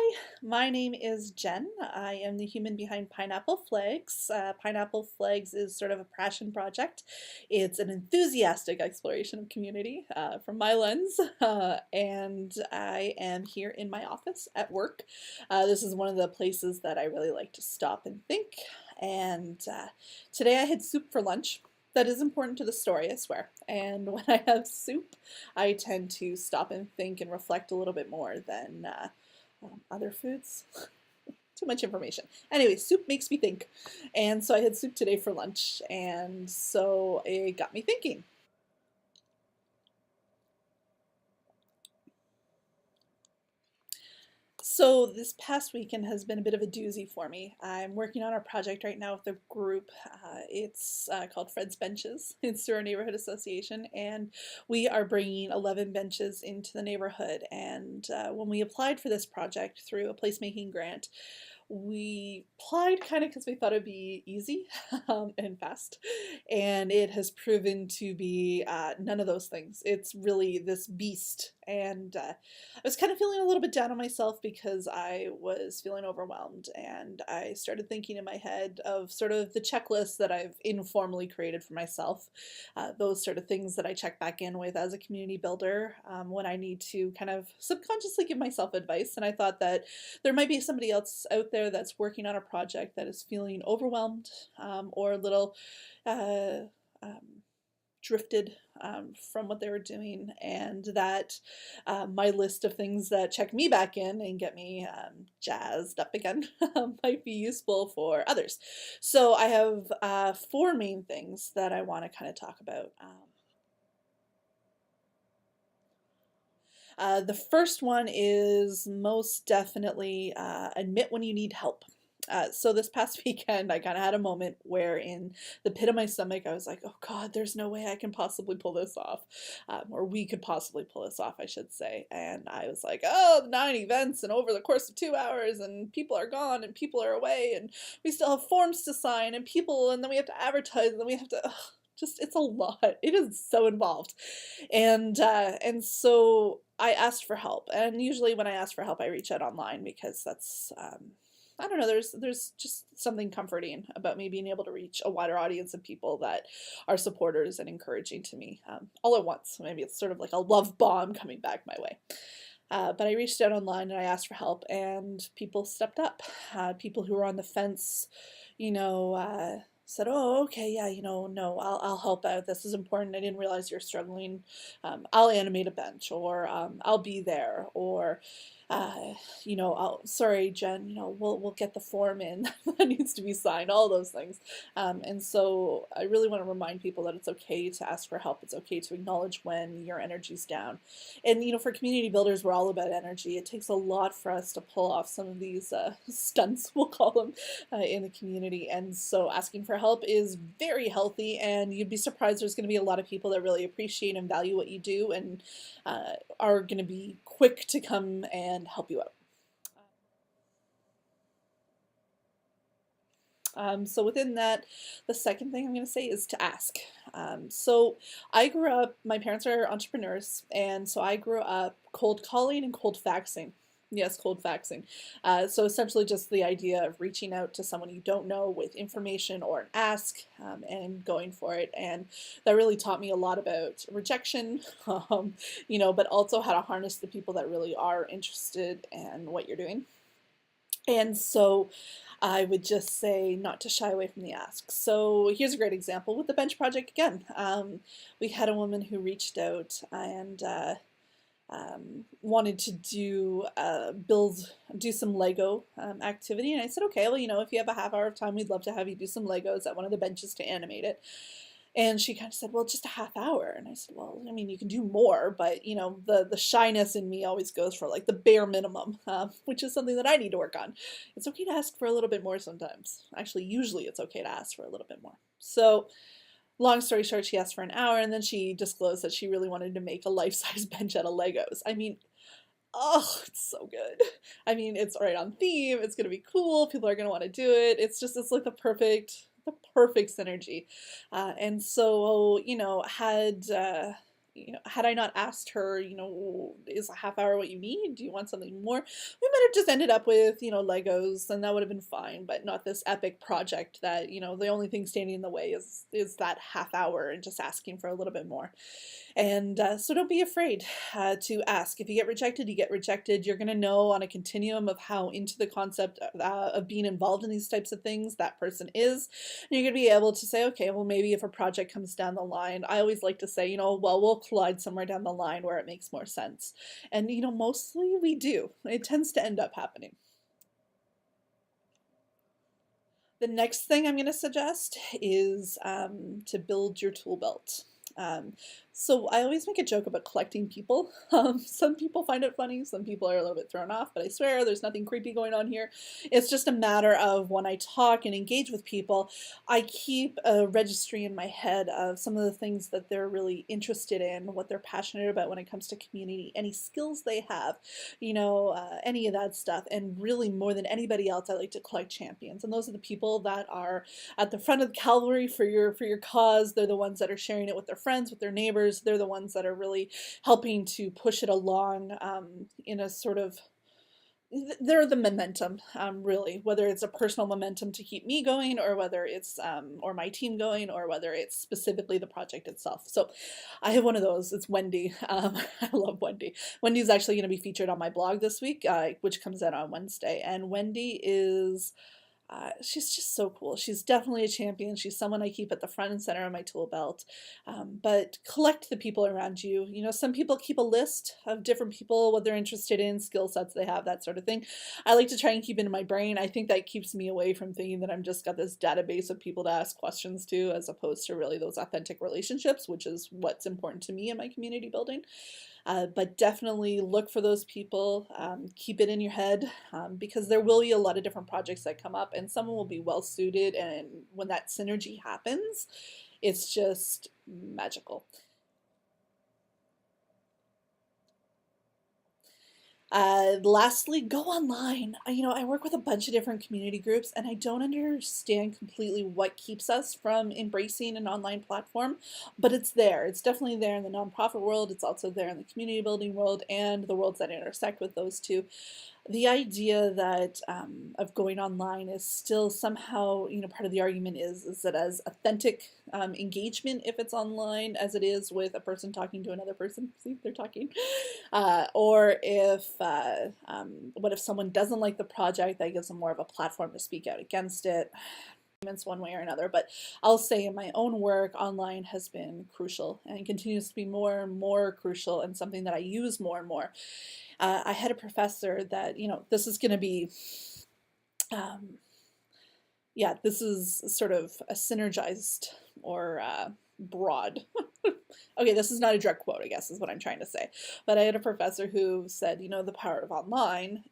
Hi, my name is Jen. I am the human behind Pineapple Flags. Pineapple Flags is sort of a passion project. It's an enthusiastic exploration of community from my lens, and I am here in my office at work. This is one of the places that I really like to stop and think. And today I had soup for lunch. That is important to the story, I swear. And when I have soup, I tend to stop and think and reflect a little bit more than other foods. Too much information. Anyway, soup makes me think. And so I had soup today for lunch, and so it got me thinking. So this past weekend has been a bit of a doozy for me. I'm working on a project right now with a group. It's called Fred's Benches. It's through our neighborhood association, and we are bringing 11 benches into the neighborhood. And when we applied for this project through a placemaking grant, we applied kind of because we thought it'd be easy and fast, and it has proven to be none of those things. It's really this beast, and I was kind of feeling a little bit down on myself because I was feeling overwhelmed, and I started thinking in my head of sort of the checklist that I've informally created for myself, those sort of things that I check back in with as a community builder when I need to kind of subconsciously give myself advice. And I thought that there might be somebody else out there that's working on a project that is feeling overwhelmed or a little uh, um, drifted from what they were doing, and that my list of things that check me back in and get me jazzed up again might be useful for others. So I have four main things that I want to kind of talk about. The first one is most definitely admit when you need help. So this past weekend, I kind of had a moment where in the pit of my stomach, I was like, oh God, there's no way I can possibly pull this off. Or we could possibly pull this off, I should say. And I was like, oh, 9 events and over the course of 2 hours and people are gone and people are away and we still have forms to sign and people and then we have to advertise and then we have to, ugh, just, it's a lot. It is so involved. And so I asked for help. And usually when I ask for help, I reach out online because that's I don't know, there's just something comforting about me being able to reach a wider audience of people that are supporters and encouraging to me all at once. Maybe it's sort of like a love bomb coming back my way. But I reached out online and I asked for help, and people stepped up. People who were on the fence, you know, said, "Oh, okay, yeah, no, I'll help out. This is important. I didn't realize you're struggling. I'll animate a bench, or I'll be there, or." Sorry, Jen, we'll get the form in that needs to be signed, all those things. And so I really want to remind people that it's okay to ask for help. It's okay to acknowledge when your energy's down. And, for community builders, we're all about energy. It takes a lot for us to pull off some of these stunts, we'll call them, in the community. And so asking for help is very healthy, and you'd be surprised there's going to be a lot of people that really appreciate and value what you do and are going to be quick to come and help you out. So within that, the second thing I'm going to say is to ask. So I grew up, my parents are entrepreneurs, and so I grew up cold calling and cold faxing. Yes, cold faxing. So essentially just the idea of reaching out to someone you don't know with information or an ask and going for it. And that really taught me a lot about rejection, but also how to harness the people that really are interested in what you're doing. And so I would just say not to shy away from the ask. So here's a great example with the bench project again. We had a woman who reached out and wanted to do some Lego activity. And I said, okay, well, if you have a half hour of time, we'd love to have you do some Legos at one of the benches to animate it. And she kind of said, well, just a half hour. And I said, well, I mean, you can do more, but the shyness in me always goes for like the bare minimum, which is something that I need to work on. It's okay to ask for a little bit more sometimes. Actually, usually it's okay to ask for a little bit more. So long story short, she asked for an hour, and then she disclosed that she really wanted to make a life-size bench out of Legos. I mean, oh, it's so good. I mean, it's right on theme. It's gonna be cool. People are gonna want to do it. It's like the perfect synergy. And so, had had I not asked her, is a half hour what you need? Do you want something more? We might have just ended up with, Legos, and that would have been fine, but not this epic project that, the only thing standing in the way is that half hour and just asking for a little bit more. And so don't be afraid to ask. If you get rejected, you get rejected. You're going to know on a continuum of how into the concept of being involved in these types of things that person is. And you're going to be able to say, okay, well, maybe if a project comes down the line, I always like to say, well, we'll collide somewhere down the line where it makes more sense. And, mostly we do. It tends to end up happening. The next thing I'm going to suggest is to build your tool belt. So I always make a joke about collecting people. Some people find it funny, some people are a little bit thrown off, but I swear there's nothing creepy going on here. It's just a matter of when I talk and engage with people, I keep a registry in my head of some of the things that they're really interested in, what they're passionate about when it comes to community, any skills they have, any of that stuff. And really, more than anybody else, I like to collect champions. And those are the people that are at the front of the cavalry for your cause. They're the ones that are sharing it with their friends, with their neighbors. They're the ones that are really helping to push it along in a sort of, they're the momentum, really, whether it's a personal momentum to keep me going, or whether it's, or my team going, or whether it's specifically the project itself. So I have one of those. It's Wendy. I love Wendy. Wendy's actually going to be featured on my blog this week, which comes out on Wednesday. And Wendy is she's just so cool. She's definitely a champion. She's someone I keep at the front and center of my tool belt. But collect the people around you. Some people keep a list of different people, what they're interested in, skill sets they have, that sort of thing. I like to try and keep it in my brain. I think that keeps me away from thinking that I'm just got this database of people to ask questions to, as opposed to really those authentic relationships, which is what's important to me in my community building. But definitely look for those people, keep it in your head, because there will be a lot of different projects that come up, and someone will be well suited, and when that synergy happens, it's just magical. Lastly, go online. I work with a bunch of different community groups, and I don't understand completely what keeps us from embracing an online platform, but it's there. It's definitely there in the nonprofit world. It's also there in the community building world and the worlds that intersect with those two. The idea that of going online is still somehow, part of the argument is that as authentic engagement if it's online as it is with a person talking to another person. See, they're talking. Or if, what if someone doesn't like the project, that gives them more of a platform to speak out against it. One way or another, but I'll say in my own work, online has been crucial and continues to be more and more crucial, and something that I use more and more. I had a professor that, this is going to be, yeah, this is sort of a synergized or broad. Okay, this is not a direct quote, I guess, is what I'm trying to say. But I had a professor who said, the power of online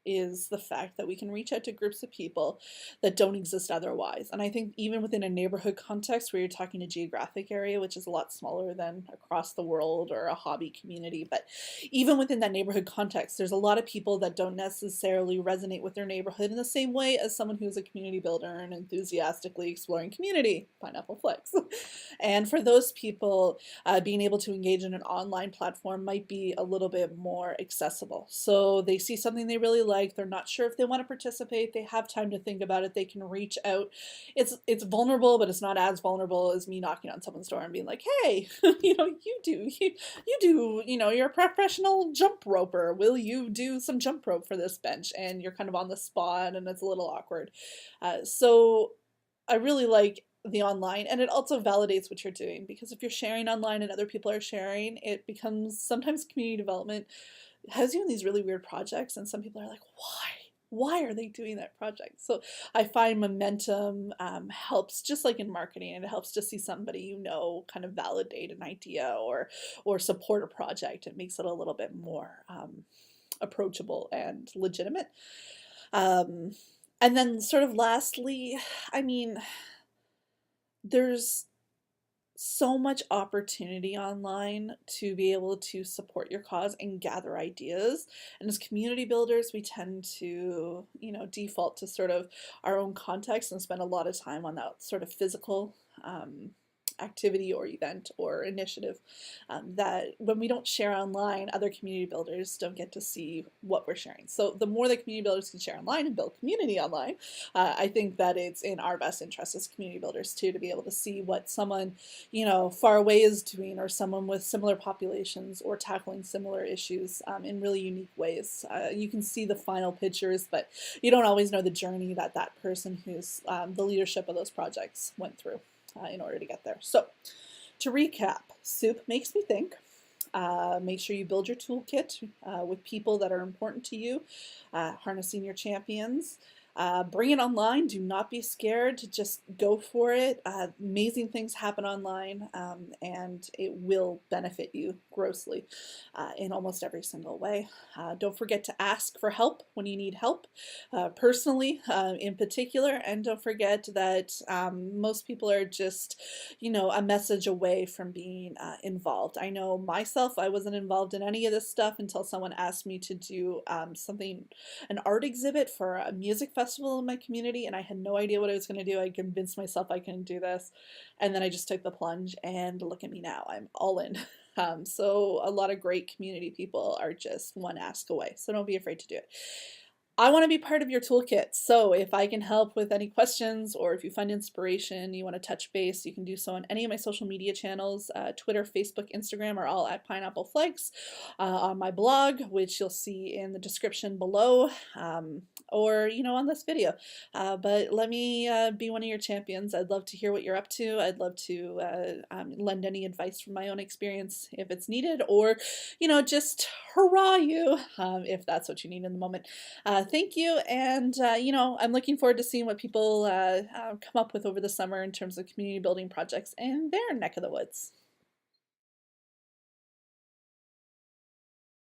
is the fact that we can reach out to groups of people that don't exist otherwise. And I think even within a neighborhood context where you're talking a geographic area, which is a lot smaller than across the world or a hobby community, but even within that neighborhood context, there's a lot of people that don't necessarily resonate with their neighborhood in the same way as someone who's a community builder and enthusiastically exploring community, Pineapple Flex. And for those people, being able to engage in an online platform might be a little bit more accessible. So they see something they really like, they're not sure if they want to participate, they have time to think about it, they can reach out. It's vulnerable, but it's not as vulnerable as me knocking on someone's door and being like, hey, you're a professional jump roper, will you do some jump rope for this bench? And you're kind of on the spot and it's a little awkward. So I really like the online, and it also validates what you're doing, because if you're sharing online and other people are sharing, it becomes sometimes community development has you in these really weird projects, and some people are like, why are they doing that project? So I find momentum helps, just like in marketing, and it helps to see somebody kind of validate an idea or support a project. It makes it a little bit more approachable and legitimate. And then sort of lastly, there's so much opportunity online to be able to support your cause and gather ideas. And as community builders, we tend to, default to sort of our own context and spend a lot of time on that sort of physical activity or event or initiative, that when we don't share online, other community builders don't get to see what we're sharing. So the more that community builders can share online and build community online, I think that it's in our best interest as community builders too, to be able to see what someone, far away is doing, or someone with similar populations or tackling similar issues in really unique ways. You can see the final pictures, but you don't always know the journey that that person who's the leadership of those projects went through in order to get there. So to recap, Soup makes me think. Make sure you build your toolkit with people that are important to you, harnessing your champions. Bring it online. Do not be scared. Just go for it. Amazing things happen online, and it will benefit you grossly in almost every single way. Don't forget to ask for help when you need help, personally in particular, and don't forget that most people are just, a message away from being involved. I know myself, I wasn't involved in any of this stuff until someone asked me to do an art exhibit for a music festival in my community, and I had no idea what I was going to do. I convinced myself I couldn't do this, and then I just took the plunge, and look at me now. I'm all in. So a lot of great community people are just one ask away, so don't be afraid to do it. I want to be part of your toolkit, so if I can help with any questions, or if you find inspiration, you want to touch base, you can do so on any of my social media channels. Twitter, Facebook, Instagram are all at Pineapple Flags. On my blog, which you'll see in the description below, or on this video. But let me be one of your champions. I'd love to hear what you're up to. I'd love to lend any advice from my own experience if it's needed, or just hurrah you if that's what you need in the moment. Thank you, and I'm looking forward to seeing what people come up with over the summer in terms of community building projects in their neck of the woods.